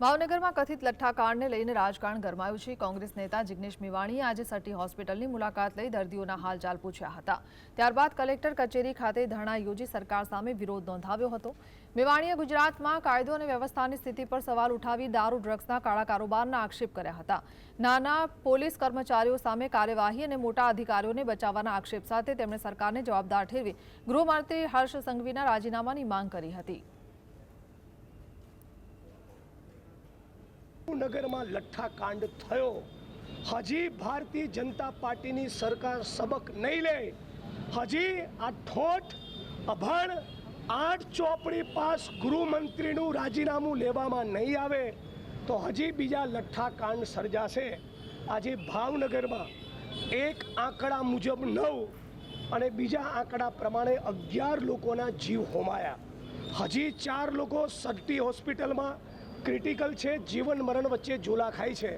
ભાવનગરમાં કથિત લઠ્ઠાકાંડને લઈને રાજકારણ ગરમાયું છે। કોંગ્રેસ નેતા જિગ્નેશ મેવાણીએ આજે સટી હોસ્પિટલની મુલાકાત લઈ દર્દીઓના હાલચાલ પૂછ્યા હતા। ત્યારબાદ કલેક્ટર કચેરી ખાતે ધરણા યોજી સરકાર સામે વિરોધ નોંધાવ્યો હતો। મેવાણીએ ગુજરાતમાં કાયદો અને વ્યવસ્થાની સ્થિતિ પર સવાલ ઉઠાવી દારૂ ડ્રગ્સના કાળા કારોબારના આક્ષેપ કર્યા હતા। નાના પોલીસ કર્મચારીઓ સામે કાર્યવાહી અને મોટા અધિકારીઓને બચાવવાના આક્ષેપ સાથે તેમણે સરકારને જવાબદાર ઠેરવી ગૃહમંત્રી હર્ષ સંઘવીના રાજીનામાની માંગ કરી હતી। नगर में लठ्ठाकांड थयो हजी भारतीय जनता पार्टी सरकार सबक नहीं ले। हजी आ ठोठ अभण 8 चौपड़ी पास गृहमंत्री राजीनामु लेवामां नहीं आवे तो हजी बीजा लठ्ठाकांड सर्जाशे। आज भावनगर में एक आंकड़ा मुजब 9 और बीजा आंकड़ा प्रमाणे 11 लोगोना जीव होमाया। हजी 4 लोग सटी होस्पिटल में क्रिटिकल है, जीवन मरण वच्चे झूला खाई है।